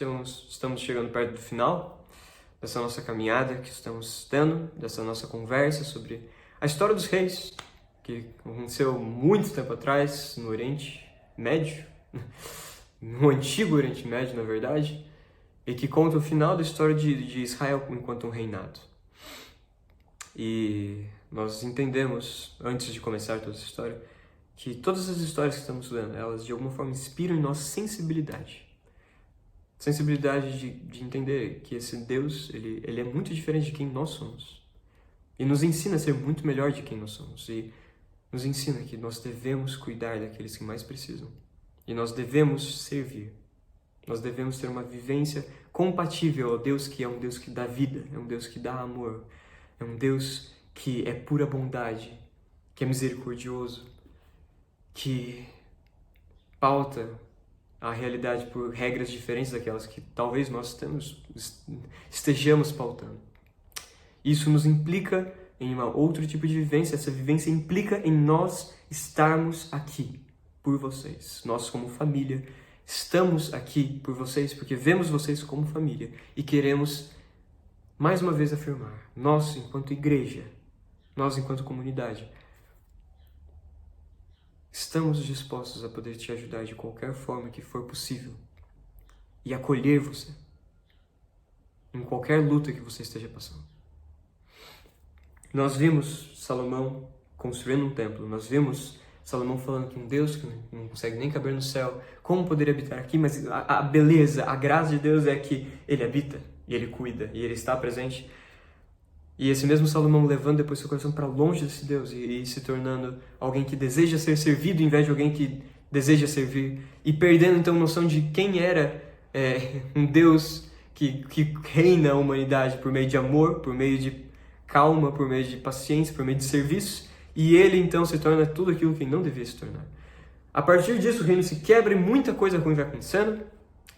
estamos chegando perto do final dessa nossa caminhada que estamos tendo, dessa nossa conversa sobre a história dos reis, que aconteceu muito tempo atrás no Oriente Médio, no antigo Oriente Médio, na verdade, e que conta o final da história de Israel enquanto um reinado. E nós entendemos, antes de começar toda essa história, que todas as histórias que estamos lendo, elas de alguma forma inspiram em nossa sensibilidade. Sensibilidade de entender que esse Deus, ele é muito diferente de quem nós somos. E nos ensina a ser muito melhor de quem nós somos. E nos ensina que nós devemos cuidar daqueles que mais precisam. E nós devemos servir. Nós devemos ter uma vivência compatível ao Deus que é um Deus que dá vida, é um Deus que dá amor, é um Deus que é pura bondade, que é misericordioso, que pauta a realidade por regras diferentes daquelas que talvez nós estejamos pautando. Isso nos implica em outro tipo de vivência. Essa vivência implica em nós estarmos aqui por vocês. Nós, como família, estamos aqui por vocês porque vemos vocês como família e queremos, mais uma vez, afirmar: nós, enquanto igreja, nós, enquanto comunidade, estamos dispostos a poder te ajudar de qualquer forma que for possível e acolher você em qualquer luta que você esteja passando. Nós vimos Salomão construindo um templo, nós vimos Salomão falando que um Deus que não consegue nem caber no céu, como poder habitar aqui? Mas a beleza, a graça de Deus é que Ele habita, e Ele cuida, e Ele está presente. E esse mesmo Salomão levando depois seu coração para longe desse Deus e se tornando alguém que deseja ser servido em vez de alguém que deseja servir. E perdendo então a noção de quem era um Deus que reina a humanidade por meio de amor, por meio de calma, por meio de paciência, por meio de serviço. E ele então se torna tudo aquilo que não devia se tornar. A partir disso o reino se quebra e muita coisa ruim vai acontecendo.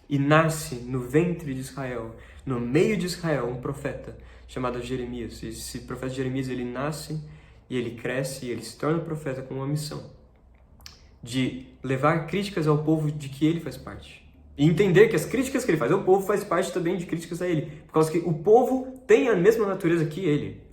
E nasce no ventre de Israel, no meio de Israel, um profeta chamado Jeremias. E esse profeta Jeremias, ele nasce e ele cresce e ele se torna profeta com uma missão de levar críticas ao povo de que ele faz parte. E entender que as críticas que ele faz ao povo faz parte também de críticas a ele, por causa que o povo tem a mesma natureza que ele.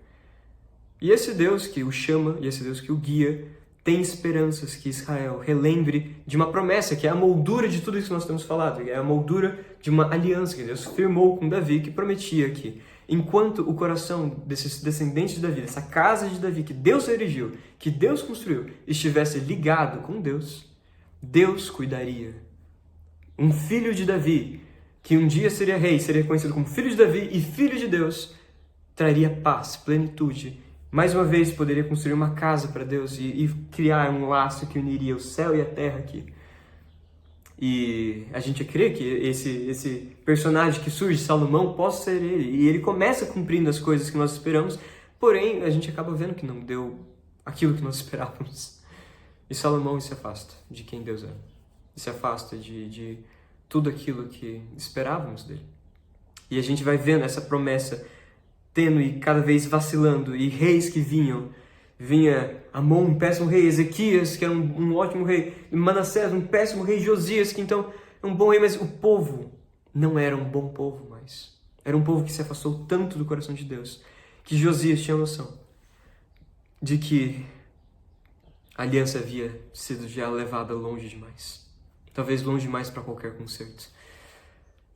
E esse Deus que o chama, e esse Deus que o guia, tem esperanças que Israel relembre de uma promessa, que é a moldura de tudo isso que nós temos falado, é a moldura de uma aliança que Deus firmou com Davi, que prometia que, enquanto o coração desses descendentes de Davi, dessa casa de Davi, que Deus erigiu, que Deus construiu, estivesse ligado com Deus, Deus cuidaria. Um filho de Davi, que um dia seria rei, seria conhecido como filho de Davi e filho de Deus, traria paz, plenitude. Mais uma vez, poderia construir uma casa para Deus e criar um laço que uniria o céu e a terra aqui. E a gente crê que esse personagem que surge, Salomão, possa ser ele. E ele começa cumprindo as coisas que nós esperamos, porém a gente acaba vendo que não deu aquilo que nós esperávamos. E Salomão se afasta de quem Deus é. E se afasta de tudo aquilo que esperávamos dele. E a gente vai vendo essa promessa tênue, cada vez vacilando, e reis que vinha Amon, um péssimo rei, Ezequias, que era um ótimo rei, Manassés, um péssimo rei, Josias, que então é um bom rei, mas o povo não era um bom povo mais. Era um povo que se afastou tanto do coração de Deus, que Josias tinha noção de que a aliança havia sido já levada longe demais. Talvez longe demais para qualquer conserto.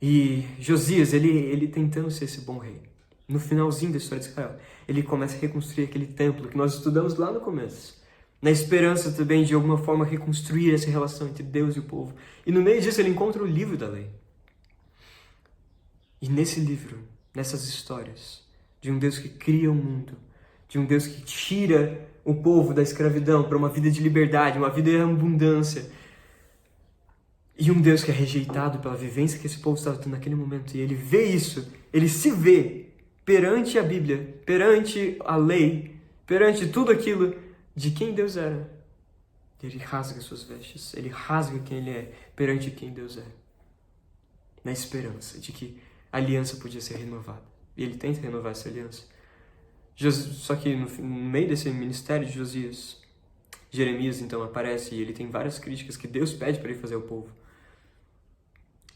E Josias, ele tentando ser esse bom rei, no finalzinho da história de Israel, ele começa a reconstruir aquele templo que nós estudamos lá no começo, na esperança também de alguma forma reconstruir essa relação entre Deus e o povo. E no meio disso ele encontra o livro da lei. E nesse livro, nessas histórias, de um Deus que cria o mundo, de um Deus que tira o povo da escravidão para uma vida de liberdade, uma vida de abundância, e um Deus que é rejeitado pela vivência que esse povo estava tendo naquele momento. E ele vê isso, ele se vê perante a Bíblia, perante a lei, perante tudo aquilo de quem Deus era. Ele rasga suas vestes, ele rasga quem ele é perante quem Deus é. Na esperança de que a aliança podia ser renovada. E ele tenta renovar essa aliança. Só que no meio desse ministério de Josias, Jeremias então aparece e ele tem várias críticas que Deus pede para ele fazer ao povo.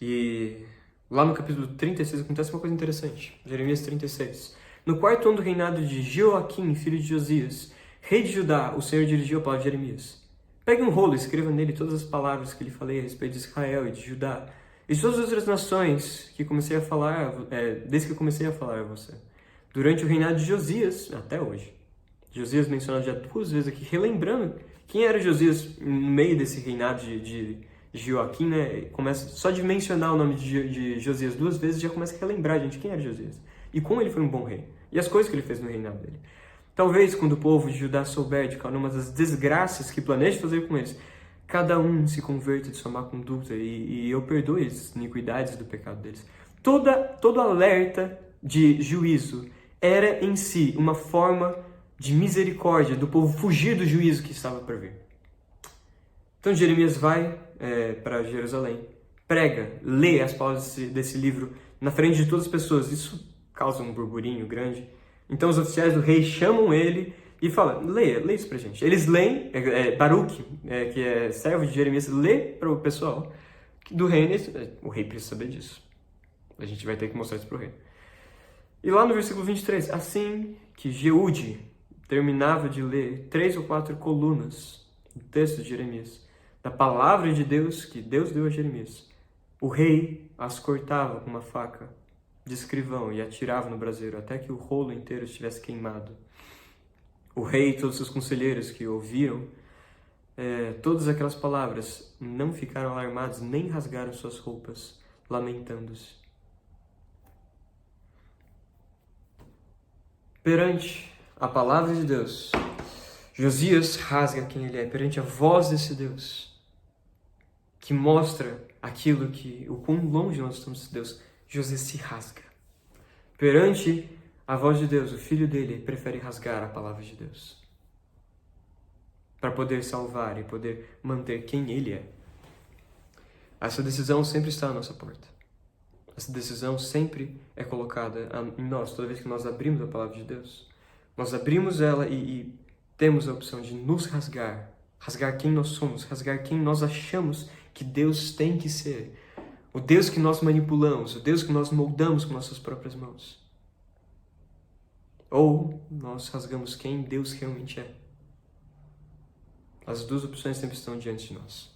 E Lá no capítulo 36 acontece uma coisa interessante. Jeremias 36. No quarto ano do reinado de Joaquim, filho de Josias, rei de Judá, o Senhor dirigiu a palavra de Jeremias. Pegue um rolo e escreva nele todas as palavras que lhe falei a respeito de Israel e de Judá e de todas as outras nações que comecei a falar, desde que eu comecei a falar a você. Durante o reinado de Josias, até hoje. Josias mencionado já 2 vezes aqui, relembrando quem era Josias no meio desse reinado de Joaquim, né? Começa, só de mencionar o nome de Josias 2 vezes já começa a relembrar, gente, quem era Josias. E como ele foi um bom rei. E as coisas que ele fez no reinado dele. Talvez, quando o povo de Judá souber de cada uma das desgraças que planeja fazer com eles, cada um se converta de sua má conduta e eu perdoe as iniquidades do pecado deles. Todo alerta de juízo era em si uma forma de misericórdia do povo fugir do juízo que estava para vir. Então Jeremias vai para Jerusalém, prega, lê as palavras desse livro na frente de todas as pessoas. Isso causa um burburinho grande. Então os oficiais do rei chamam ele e falam, lê isso pra gente. Eles leem, Baruque, que é servo de Jeremias, lê para o pessoal do reino. O rei precisa saber disso. A gente vai ter que mostrar isso pro rei. E lá no versículo 23, assim que Jeude terminava de ler 3 ou 4 colunas do texto de Jeremias, da palavra de Deus que Deus deu a Jeremias, o rei as cortava com uma faca de escrivão e atirava no braseiro até que o rolo inteiro estivesse queimado. O rei e todos os seus conselheiros que ouviram todas aquelas palavras não ficaram alarmados nem rasgaram suas roupas, lamentando-se. Perante a palavra de Deus, Josias rasga quem ele é, perante a voz desse Deus, que mostra aquilo que, o quão longe nós estamos de Deus, Josias se rasga. Perante a voz de Deus, o filho dele prefere rasgar a palavra de Deus, para poder salvar e poder manter quem ele é. Essa decisão sempre está à nossa porta. Essa decisão sempre é colocada em nós, toda vez que nós abrimos a palavra de Deus. Nós abrimos ela e temos a opção de nos rasgar, rasgar quem nós somos, rasgar quem nós achamos que Deus tem que ser. O Deus que nós manipulamos, o Deus que nós moldamos com nossas próprias mãos. Ou nós rasgamos quem Deus realmente é. As 2 opções sempre estão diante de nós.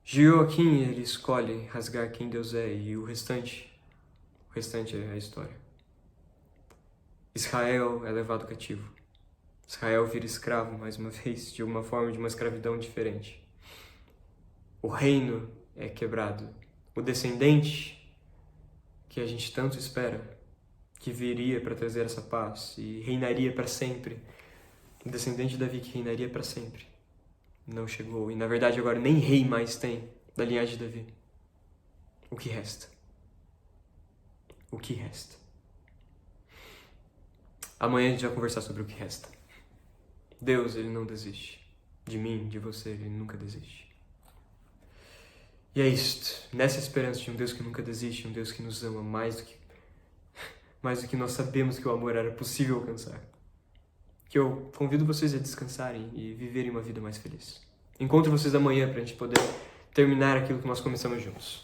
Joaquim, ele escolhe rasgar quem Deus é e o restante é a história. Israel é levado cativo. Israel vira escravo mais uma vez, de alguma forma, de uma escravidão diferente. O reino é quebrado. O descendente que a gente tanto espera, que viria para trazer essa paz e reinaria para sempre, o descendente de Davi que reinaria para sempre, não chegou. E na verdade agora nem rei mais tem da linhagem de Davi. O que resta? O que resta? Amanhã a gente vai conversar sobre o que resta. Deus, ele não desiste. De mim, de você, ele nunca desiste. E é isto. Nessa esperança de um Deus que nunca desiste, um Deus que nos ama mais do que nós sabemos que o amor era possível alcançar, que eu convido vocês a descansarem e viverem uma vida mais feliz. Encontro vocês amanhã para a gente poder terminar aquilo que nós começamos juntos.